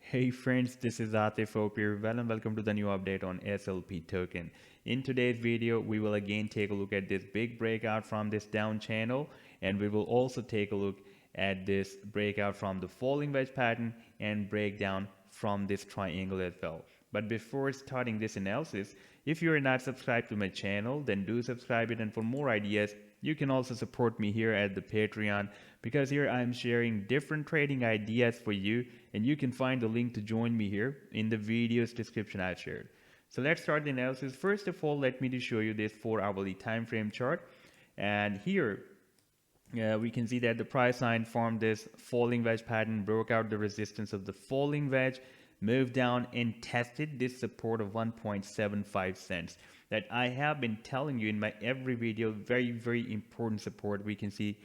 Hey friends, this is Atif here. Well and welcome to the new update on SLP token. In today's video, we will again take a look at this big breakout from this down channel, and we will also take a look at this breakout from the falling wedge pattern and breakdown from this triangle as well. But before starting this analysis, if you are not subscribed to my channel, then do subscribe it, and for more ideas, you can also support me here at the Patreon, because here I'm sharing different trading ideas for you, and you can find the link to join me here in the video's description I've shared. So let's start the analysis. First of all, let me to show you this 4-hourly time frame chart, and here we can see that the price line formed this falling wedge pattern, broke out the resistance of the falling wedge, moved down and tested this support of 1.75 cents that I have been telling you in my every video. Very important support. We can see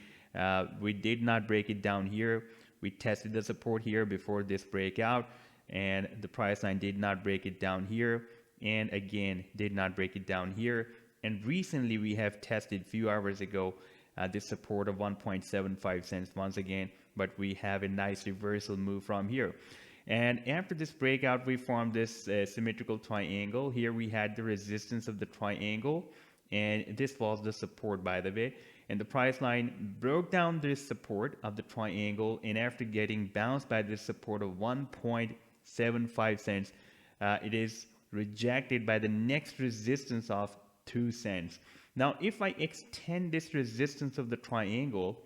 we did not break it down here. We tested the support here before this breakout, and the price line did not break it down here, and again did not break it down here. And recently we have tested few hours ago this support of 1.75 cents once again, but we have a nice reversal move from here. And after this breakout, we formed this symmetrical triangle. Here we had the resistance of the triangle, and this was the support, by the way. And the price line broke down this support of the triangle, and after getting bounced by this support of 1.75 cents, it is rejected by the next resistance of 2 cents. Now, if I extend this resistance of the triangle,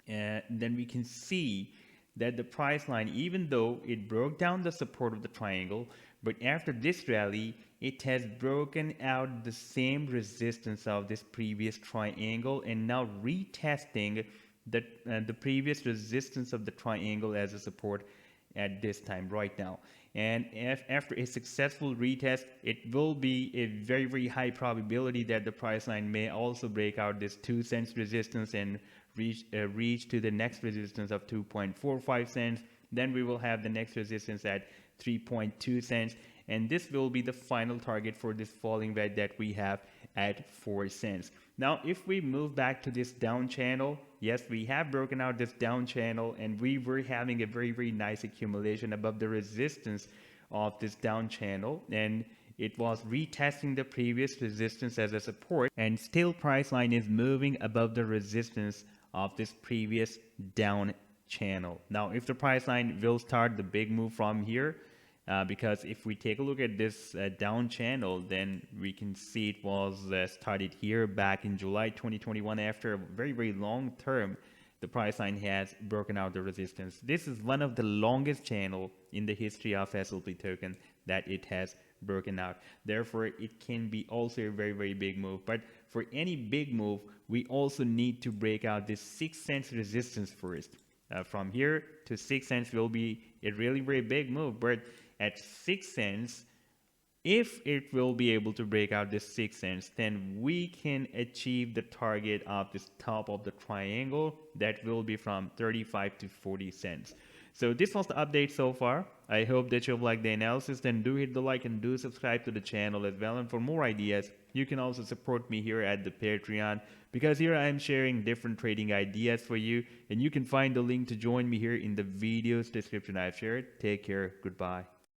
then we can see that the price line, even though it broke down the support of the triangle, but after this rally, it has broken out the same resistance of this previous triangle, and now retesting the previous resistance of the triangle as a support at this time right now. And after a successful retest, it will be a very high probability that the price line may also break out this 2 cents resistance and reach to the next resistance of 2.45 cents. Then we will have the next resistance at 3.2 cents, and this will be the final target for this falling wedge that we have at 4 cents. Now, if we move back to this down channel, yes, we have broken out this down channel, and we were having a very nice accumulation above the resistance of this down channel, and it was retesting the previous resistance as a support, and still price line is moving above the resistance of this previous down channel. Now, if the price line will start the big move from here, because if we take a look at this down channel, then we can see it was started here back in July 2021. After a very long term, the price line has broken out the resistance. This is one of the longest channel in the history of SLP token that it has broken out. Therefore, it can be also a very big move. But for any big move, we also need to break out this 6 cents resistance first. From here to 6 cents will be a really very big move, but at 6 cents, if it will be able to break out this 6 cents, then we can achieve the target of this top of the triangle that will be from 35 to 40 cents. So this was the update so far. I hope that you've liked the analysis. Then do hit the like and do subscribe to the channel as well. And for more ideas, you can also support me here at the Patreon, because here I am sharing different trading ideas for you, and you can find the link to join me here in the video's description I've shared. Take care. Goodbye.